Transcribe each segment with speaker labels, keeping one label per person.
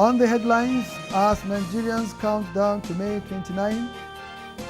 Speaker 1: On the headlines, as Nigerians count down to May 29,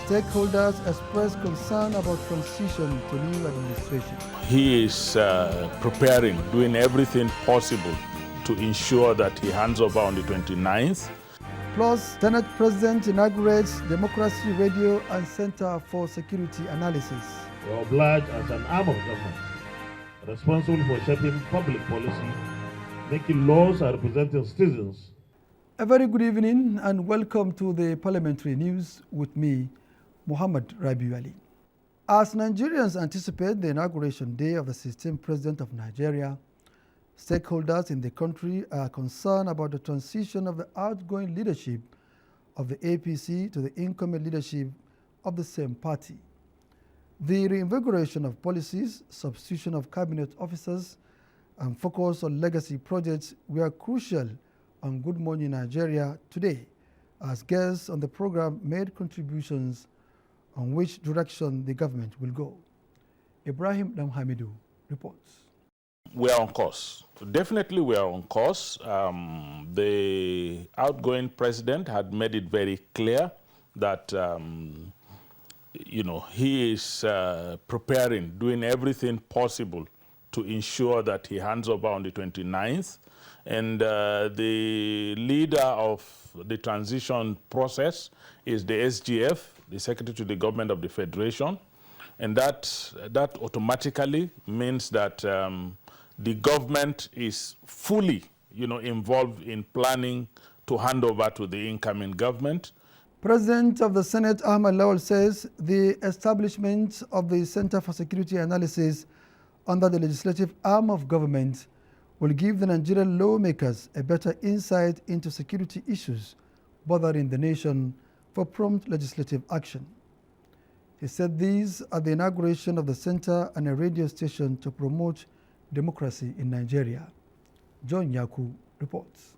Speaker 1: stakeholders express concern about transition to new administration.
Speaker 2: He is preparing, doing everything possible to ensure that he hands over on the 29th.
Speaker 1: Plus, Senate President inaugurates Democracy Radio and Center for Security Analysis.
Speaker 3: We are obliged as an arm of government, responsible for shaping public policy, making laws and representing citizens.
Speaker 1: A very good evening and welcome to the Parliamentary News with me, Muhammad Rabiu Ali. As Nigerians anticipate the inauguration day of the 16th President of Nigeria, stakeholders in the country are concerned about the transition of the outgoing leadership of the APC to the incoming leadership of the same party. The reinvigoration of policies, substitution of cabinet officers, and focus on legacy projects were crucial on Good Morning Nigeria today, as guests on the program made contributions on which direction the government will go. Ibrahim Damhamidu reports.
Speaker 2: We are on course. Definitely we are on course. The outgoing president had made it very clear that he is preparing, doing everything possible to ensure that he hands over on the 29th. And the leader of the transition process is the SGF, the Secretary to the Government of the Federation. And that automatically means that the government is fully, involved in planning to hand over to the incoming government.
Speaker 1: President of the Senate, Ahmed Lawal, says the establishment of the Center for Security Analysis under the legislative arm of government will give the Nigerian lawmakers a better insight into security issues bothering the nation for prompt legislative action. He said these at the inauguration of the center and a radio station to promote democracy in Nigeria. John Yaku reports.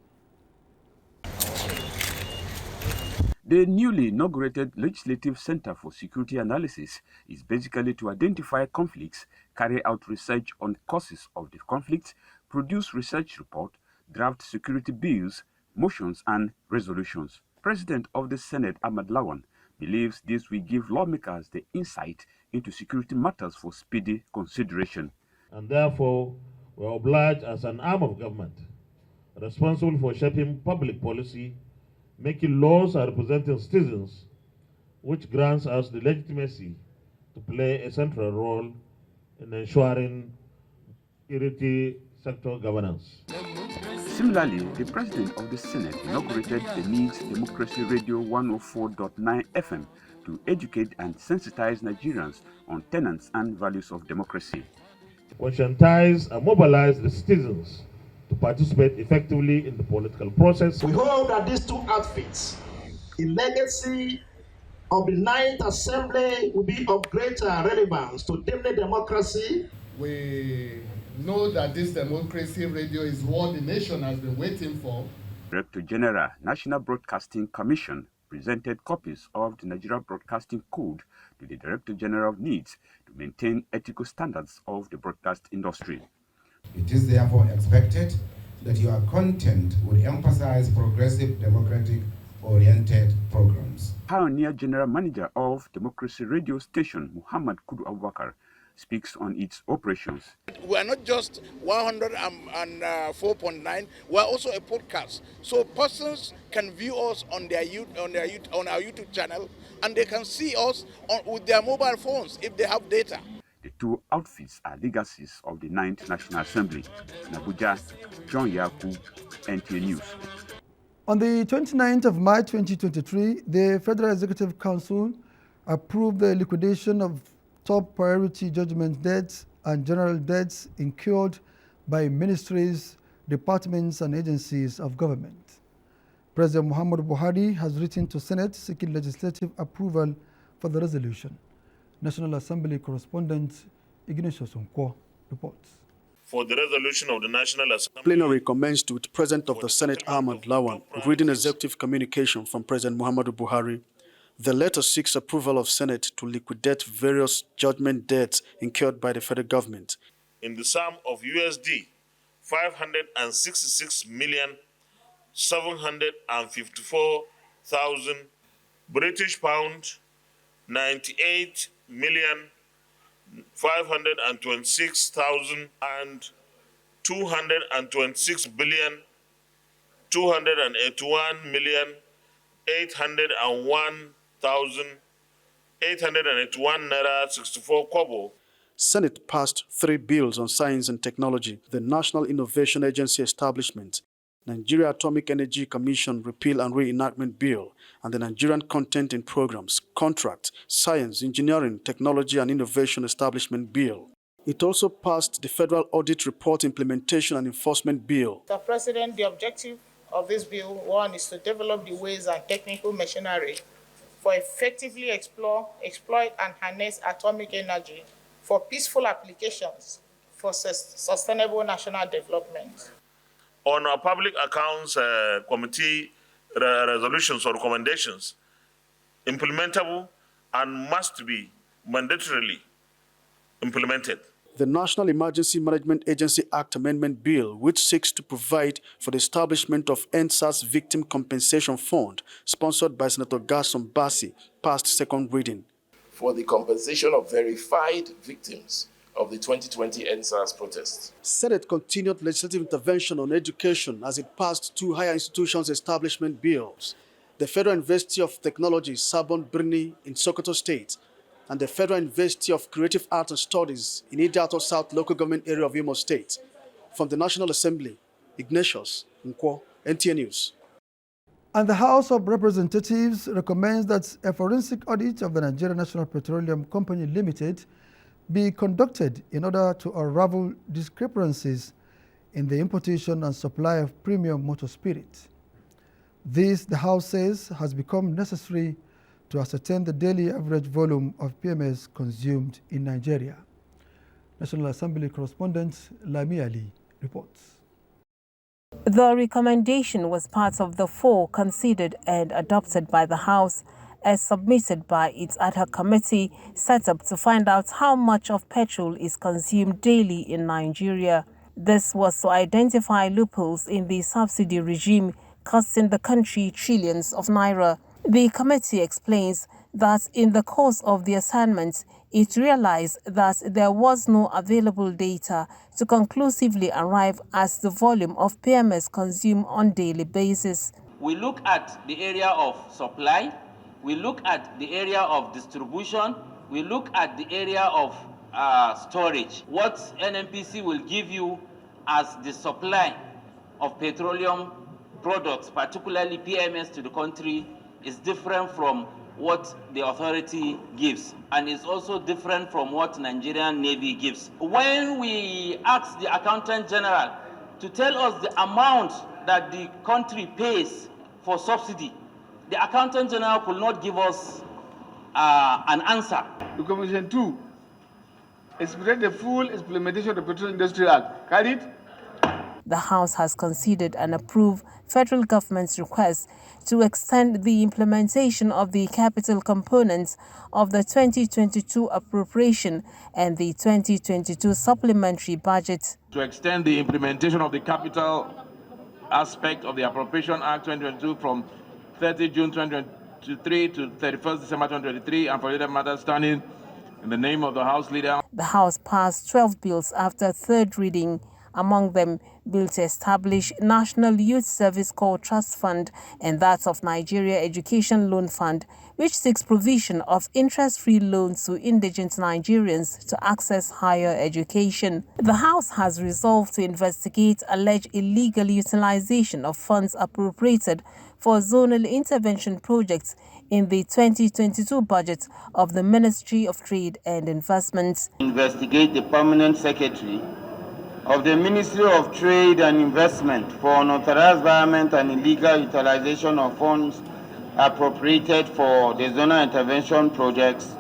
Speaker 4: The newly inaugurated Legislative Center for Security Analysis is basically to identify conflicts, carry out research on causes of the conflicts, produce research report, draft security bills, motions and resolutions. President of the Senate, Ahmed Lawan, believes this will give lawmakers the insight into security matters for speedy consideration.
Speaker 3: And therefore, we are obliged as an arm of government, responsible for shaping public policy, making laws and representing citizens, which grants us the legitimacy to play a central role in ensuring security sector governance.
Speaker 4: Similarly, the President of the Senate inaugurated the NEEDS Democracy Radio 104.9 FM to educate and sensitize Nigerians on tenets and values of democracy.
Speaker 3: Conscientize and mobilize the citizens to participate effectively in the political process.
Speaker 5: We hope that these two outfits, the legacy of the 9th Assembly, will be of greater relevance to deepen democracy.
Speaker 6: We know that this democracy radio is what the nation has been waiting for.
Speaker 4: Director General, National Broadcasting Commission, presented copies of the Nigeria Broadcasting Code to the Director General of NEEDS to maintain ethical standards of the broadcast industry.
Speaker 7: It is therefore expected that your content will emphasize progressive, democratic-oriented programs.
Speaker 4: Pioneer General Manager of Democracy Radio Station, Muhammad Kudu Abubakar, speaks on its operations.
Speaker 8: We are not just 104.9, we are also a podcast. So persons can view us on our YouTube channel, and they can see us with their mobile phones if they have data.
Speaker 4: The two outfits are legacies of the 9th National Assembly. In Abuja, John Yaku, NTA News.
Speaker 1: On the 29th of March 2023, the Federal Executive Council approved the liquidation of top priority judgment debts and general debts incurred by ministries, departments, and agencies of government. President Muhammadu Buhari has written to Senate seeking legislative approval for the resolution. National Assembly correspondent Ignatius Onkwo reports.
Speaker 3: For the resolution of the National Assembly.
Speaker 9: Plenary commenced with President of the Senate Ahmed Lawan reading executive communication from President Muhammadu Buhari. The letter seeks approval of Senate to liquidate various judgment debts incurred by the federal government.
Speaker 3: In the sum of USD 566 million 754,000 British pound 98,526,000 and 226,201,801,881 naira 64 kobo.
Speaker 9: Senate passed 3 bills on science and technology, the National Innovation Agency establishment, Nigeria Atomic Energy Commission Repeal and Reenactment Bill, and the Nigerian Content in Programs, Contract, Science, Engineering, Technology and Innovation Establishment Bill. It also passed the Federal Audit Report Implementation and Enforcement Bill.
Speaker 10: Mr. President, the objective of this bill, one, is to develop the ways and technical machinery for effectively exploit and harness atomic energy for peaceful applications for sustainable national development.
Speaker 3: On our Public Accounts Committee resolutions or recommendations, implementable and must be mandatorily implemented.
Speaker 9: The National Emergency Management Agency Act Amendment Bill, which seeks to provide for the establishment of NSAS Victim Compensation Fund, sponsored by Senator Gaston Bassi, passed second reading.
Speaker 11: For the compensation of verified victims of the 2020 NSAS protests.
Speaker 9: Senate continued legislative intervention on education as it passed 2 higher institutions establishment bills. The Federal University of Technology, Sabon Birni in Sokoto State, and the Federal University of Creative Arts and Studies in Idiato South Local Government Area of Imo State. From the National Assembly, Ignatius Nkwo, NTA News.
Speaker 1: And the House of Representatives recommends that a forensic audit of the Nigeria National Petroleum Company Limited be conducted in order to unravel discrepancies in the importation and supply of premium motor spirit. This, the House says, has become necessary to ascertain the daily average volume of PMS consumed in Nigeria. National Assembly correspondent Lami Ali reports.
Speaker 12: The recommendation was part of the 4 considered and adopted by the House as submitted by its ad hoc committee set up to find out how much of petrol is consumed daily in Nigeria. This was to identify loopholes in the subsidy regime costing the country trillions of naira. The committee explains that in the course of the assignment, it realized that there was no available data to conclusively arrive at the volume of PMS consumed on a daily basis.
Speaker 13: We look at the area of supply, we look at the area of distribution, we look at the area of storage. What NNPC will give you as the supply of petroleum products, particularly PMS to the country, is different from what the authority gives, and is also different from what Nigerian Navy gives. When we asked the Accountant General to tell us the amount that the country pays for subsidy, the Accountant General could not give us an answer.
Speaker 14: Recommendation 2, expedite the full implementation of the Petroleum Industry Act. Carried.
Speaker 12: The House has considered and approved federal government's request to extend the implementation of the capital components of the 2022 appropriation and the 2022 supplementary budget.
Speaker 15: To extend the implementation of the capital aspect of the Appropriation Act 2022 from 30 June 2023 to 31st December 2023, and for other matters standing in the name of the House Leader.
Speaker 12: The House passed 12 bills after third reading. Among them, bill to establish National Youth Service Corps Trust Fund and that of Nigeria Education Loan Fund, which seeks provision of interest-free loans to indigent Nigerians to access higher education. The House has resolved to investigate alleged illegal utilization of funds appropriated for zonal intervention projects in the 2022 budget of the Ministry of Trade and Investment.
Speaker 13: Investigate the Permanent Secretary of the Ministry of Trade and Investment for unauthorized environment and illegal utilization of funds appropriated for the zonal intervention projects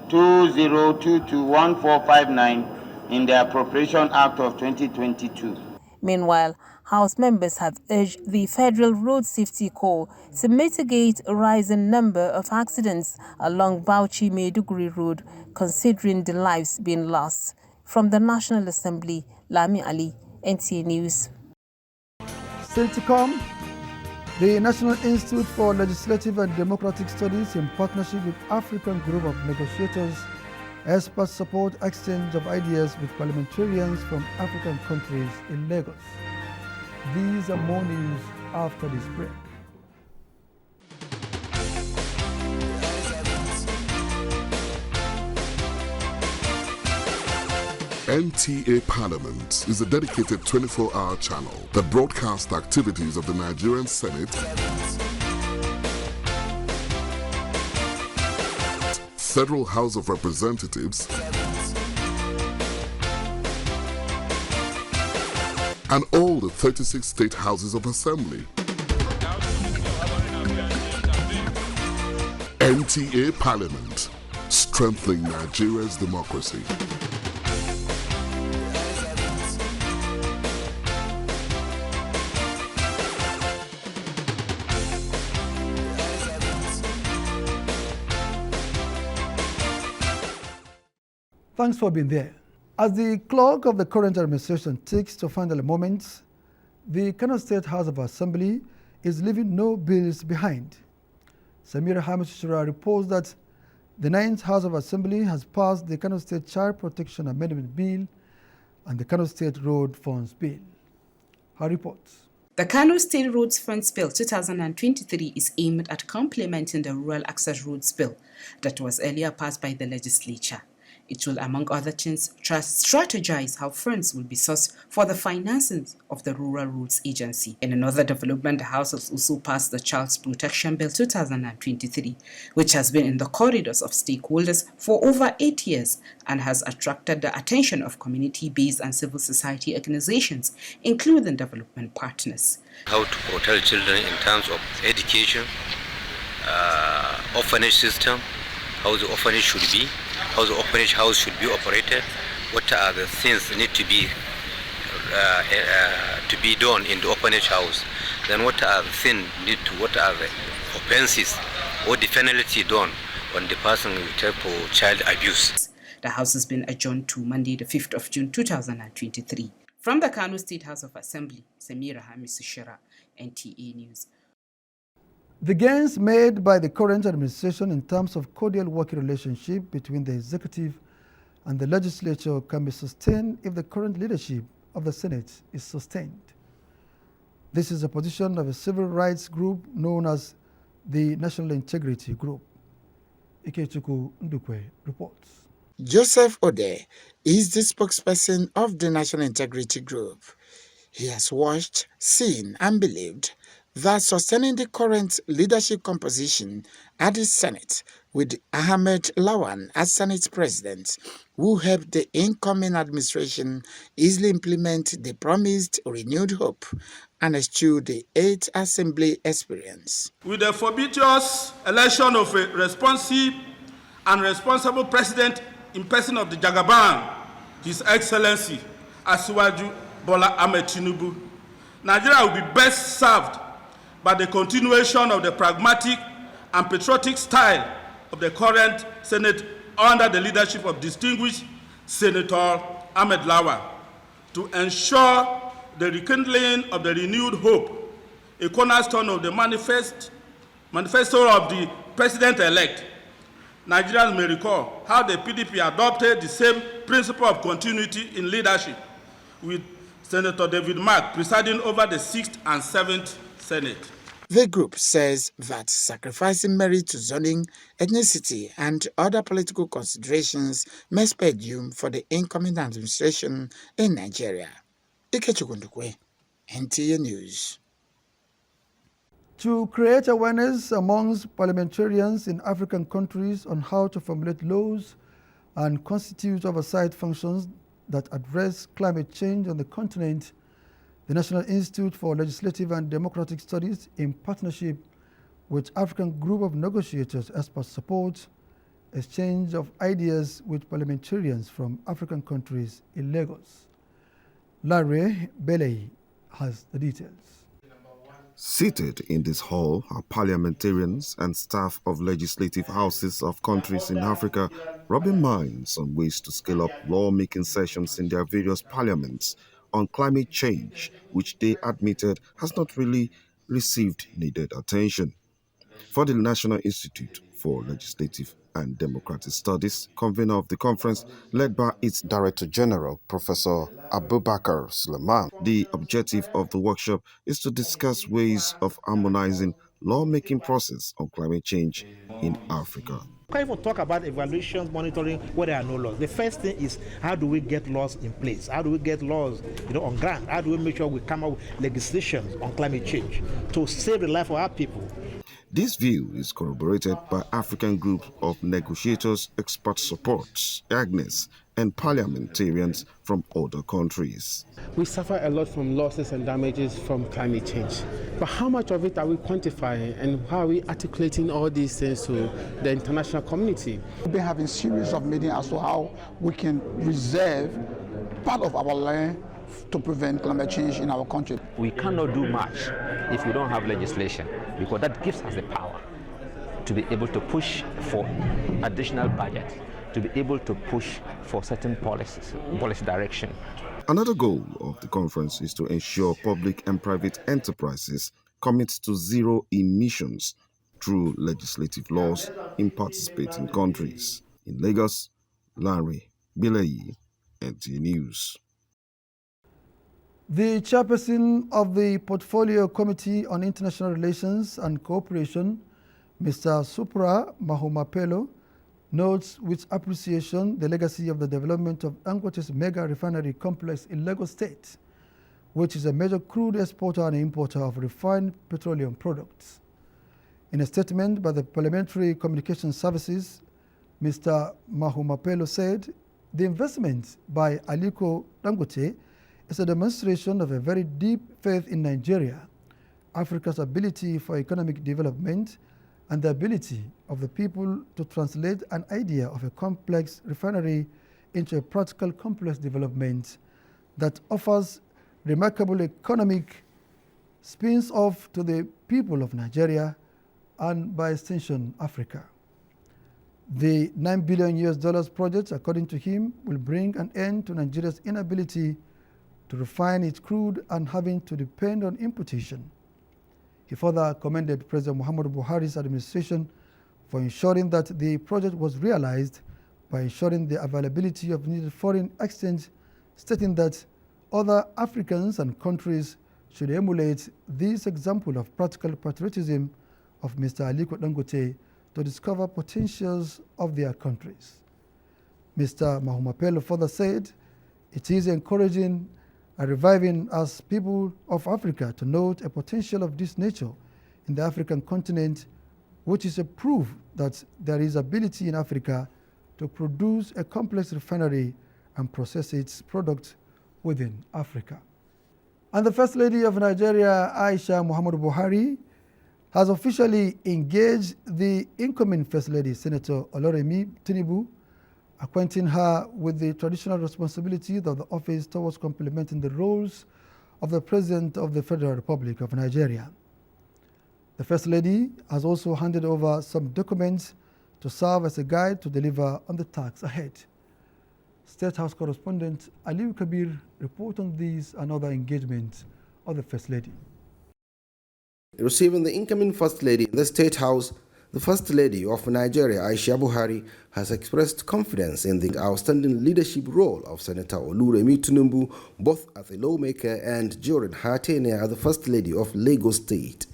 Speaker 13: 20221459 in the Appropriation Act of 2022.
Speaker 12: Meanwhile, House members have urged the Federal Road Safety Corps to mitigate a rising number of accidents along Bauchi-Maiduguri Road, considering the lives being lost. From the National Assembly, Lami Ali, NTA News.
Speaker 1: Still to come, The National Institute for Legislative and Democratic Studies, in partnership with African Group of Negotiators, experts support exchange of ideas with parliamentarians from African countries in Lagos. These are more news after this break.
Speaker 16: NTA Parliament is a dedicated 24-hour channel that broadcasts activities of the Nigerian Senate, Federal House of Representatives, and all the 36 state houses of assembly. NTA Parliament, strengthening Nigeria's democracy.
Speaker 1: Thanks for being there. As the clock of the current administration ticks to final moments, the Kano State House of Assembly is leaving no bills behind. Samira Hamishura reports that the 9th House of Assembly has passed the Kano State Child Protection Amendment Bill and the Kano State Road Funds Bill. Her reports.
Speaker 17: The Kano State Roads Funds Bill 2023 is aimed at complementing the Rural Access Roads Bill that was earlier passed by the legislature. It will, among other things, strategize how funds will be sourced for the financing of the Rural Roads Agency. In another development, the House has also passed the Child Protection Bill 2023, which has been in the corridors of stakeholders for over 8 years and has attracted the attention of community-based and civil society organizations, including development partners.
Speaker 18: How to protect children in terms of education, orphanage system, how the orphanage should be, how the orphanage house should be operated, what are the things need to be done in the orphanage house, then what are the things what are the offenses or the penalty done on the person who take for child abuse.
Speaker 17: The House has been adjourned to Monday, the 5th of June, 2023. From the Kano State House of Assembly, Samira Hamishura, NTA News.
Speaker 1: The gains made by the current administration in terms of cordial working relationship between the executive and the legislature can be sustained if the current leadership of the Senate is sustained. This is the position of a civil rights group known as the National Integrity Group. Ikechukwu Ndukwe reports.
Speaker 19: Joseph Ode is the spokesperson of the National Integrity Group. He has watched, seen, and believed that sustaining the current leadership composition at the Senate with Ahmed Lawan as Senate President will help the incoming administration easily implement the promised renewed hope and eschew the 8th Assembly experience.
Speaker 20: With the fortuitous election of a responsive and responsible president in person of the Jagaban, His Excellency Asiwaju Bola Ahmed Tinubu, Nigeria will be best served by the continuation of the pragmatic and patriotic style of the current Senate under the leadership of distinguished Senator Ahmed Lawan to ensure the rekindling of the renewed hope, a cornerstone of the manifesto of the President-elect. Nigerians may recall how the PDP adopted the same principle of continuity in leadership, with Senator David Mark presiding over the 6th and 7th Senate.
Speaker 19: The group says that sacrificing merit to zoning, ethnicity, and other political considerations may spare doom for the incoming administration in Nigeria. Ikechukwu Ndukwe, NTA News.
Speaker 1: To create awareness amongst parliamentarians in African countries on how to formulate laws and constitute oversight functions that address climate change on the continent, the National Institute for Legislative and Democratic Studies, in partnership with African Group of Negotiators, expert support exchange of ideas with parliamentarians from African countries in Lagos. Larry Beley has the details.
Speaker 21: Seated in this hall are parliamentarians and staff of legislative houses of countries in Africa, rubbing minds on ways to scale up lawmaking sessions in their various parliaments on climate change, which they admitted has not really received needed attention. For the National Institute for Legislative and Democratic Studies, convener of the conference, led by its Director General, Professor Abubakar Suleiman, the objective of the workshop is to discuss ways of harmonizing lawmaking process on climate change in Africa.
Speaker 2: Can't even talk about evaluations, monitoring where there are no laws. The first thing is, how do we get laws in place? How do we get laws, on ground? How do we make sure we come up with legislation on climate change to save the life of our people?
Speaker 21: This view is corroborated by African groups of negotiators, expert supports, AGNES, and parliamentarians from other countries.
Speaker 22: We suffer a lot from losses and damages from climate change. But how much of it are we quantifying, and how are we articulating all these things to the international community?
Speaker 23: We've been having a series of meetings as to how we can reserve part of our land to prevent climate change in our country.
Speaker 24: We cannot do much if we don't have legislation, because that gives us the power to be able to push for additional budget, to be able to push for certain policy direction.
Speaker 21: Another goal of the conference is to ensure public and private enterprises commit to zero emissions through legislative laws in participating countries. In Lagos, Larry Bilayi, NTA News.
Speaker 1: The chairperson of the Portfolio Committee on International Relations and Cooperation, Mr. Supra Mahumapelo, notes with appreciation the legacy of the development of Dangote's mega refinery complex in Lagos State, which is a major crude exporter and importer of refined petroleum products. In a statement by the Parliamentary Communication Services, Mr. Mahumapelo said, the investment by Aliko Dangote is a demonstration of a very deep faith in Nigeria, Africa's ability for economic development, and the ability of the people to translate an idea of a complex refinery into a practical complex development that offers remarkable economic spins off to the people of Nigeria and, by extension, Africa. The $9 billion project, according to him, will bring an end to Nigeria's inability to refine its crude and having to depend on importation. He further commended President Muhammadu Buhari's administration for ensuring that the project was realized by ensuring the availability of needed foreign exchange, stating that other Africans and countries should emulate this example of practical patriotism of Mr. Aliko Dangote to discover potentials of their countries. Mr. Mahumapelo further said, it is encouraging and reviving as people of Africa to note a potential of this nature in the African continent, which is a proof that there is ability in Africa to produce a complex refinery and process its products within Africa. And the First Lady of Nigeria, Aisha Muhammadu Buhari, has officially engaged the incoming First Lady, Senator Oloremi Tinubu, acquainting her with the traditional responsibilities of the office towards complementing the roles of the President of the Federal Republic of Nigeria. The First Lady has also handed over some documents to serve as a guide to deliver on the tasks ahead. State House correspondent Aliu Kabir reports on these and other engagements of the First Lady.
Speaker 25: Receiving the incoming First Lady in the State House, the First Lady of Nigeria, Aisha Buhari, has expressed confidence in the outstanding leadership role of Senator Oluremi Tinubu, both as a lawmaker and during her tenure as the First Lady of Lagos State.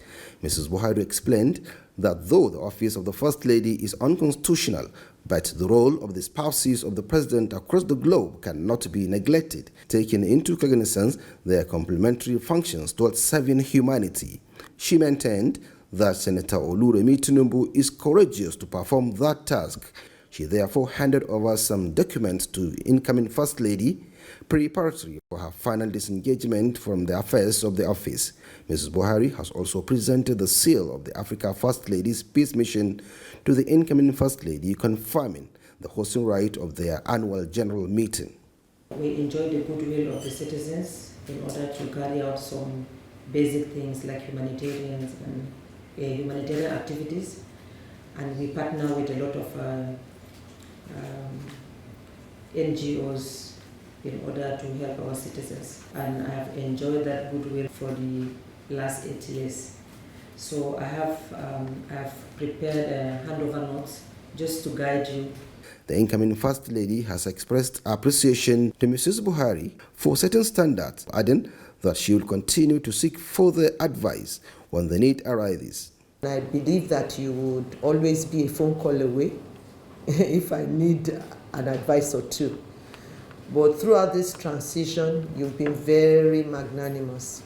Speaker 25: Mrs. Buhari explained that though the office of the First Lady is unconstitutional, but the role of the spouses of the President across the globe cannot be neglected, taking into cognizance their complementary functions towards serving humanity. She maintained that Senator Oluremi Tinubu is courageous to perform that task. She therefore handed over some documents to incoming First Lady, preparatory for her final disengagement from the affairs of the office. Mrs. Buhari has also presented the seal of the Africa First Lady's Peace Mission to the incoming First Lady, confirming the hosting right of their annual general meeting.
Speaker 26: We enjoy the goodwill of the citizens in order to carry out some basic things like humanitarian activities, and we partner with a lot of NGOs in order to help our citizens, and I have enjoyed that goodwill for the last 8 years. So I have prepared handover notes just to guide you.
Speaker 25: The incoming First Lady has expressed appreciation to Mrs. Buhari for setting standards, adding that she will continue to seek further advice when the need arises.
Speaker 4: I believe that you would always be a phone call away if I need an advice or two. But throughout this transition, you've been very magnanimous.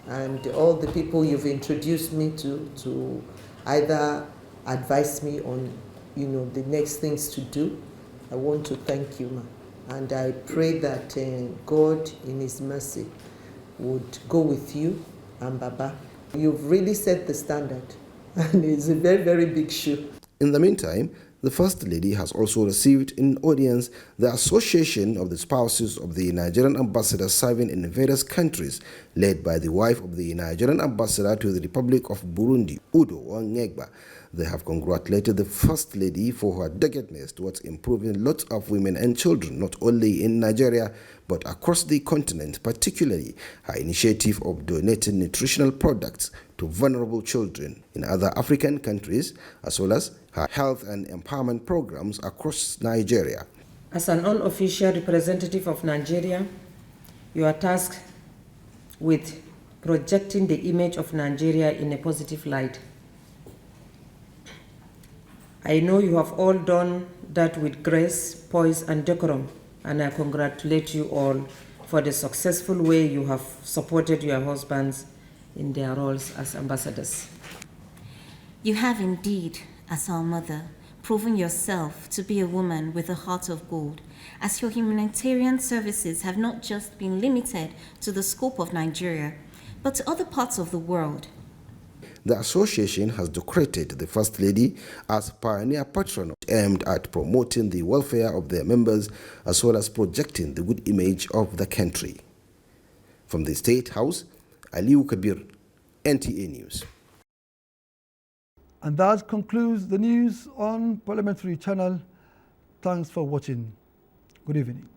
Speaker 4: And all the people you've introduced me to either advise me on, the next things to do, I want to thank you, ma. And I pray that God, in His mercy, would go with you and Baba. You've really set the standard, and it's a very, very big shoe.
Speaker 25: In the meantime, the First Lady has also received in audience the Association of the Spouses of the Nigerian Ambassador serving in various countries, led by the wife of the Nigerian Ambassador to the Republic of Burundi, Udo Wangegba. They have congratulated the First Lady for her doggedness towards improving lots of women and children, not only in Nigeria, but across the continent, particularly her initiative of donating nutritional products to vulnerable children in other African countries, as well as her health and empowerment programs across Nigeria.
Speaker 26: As an unofficial representative of Nigeria, you are tasked with projecting the image of Nigeria in a positive light. I know you have all done that with grace, poise, and decorum, and I congratulate you all for the successful way you have supported your husbands in their roles as ambassadors.
Speaker 5: You have indeed, as our mother, proven yourself to be a woman with a heart of gold, as your humanitarian services have not just been limited to the scope of Nigeria, but to other parts of the world.
Speaker 25: The association has decorated the First Lady as pioneer patron aimed at promoting the welfare of their members as well as projecting the good image of the country. From the State House, Aliu Kabir, NTA News.
Speaker 1: And that concludes the news on Parliamentary Channel. Thanks for watching. Good evening.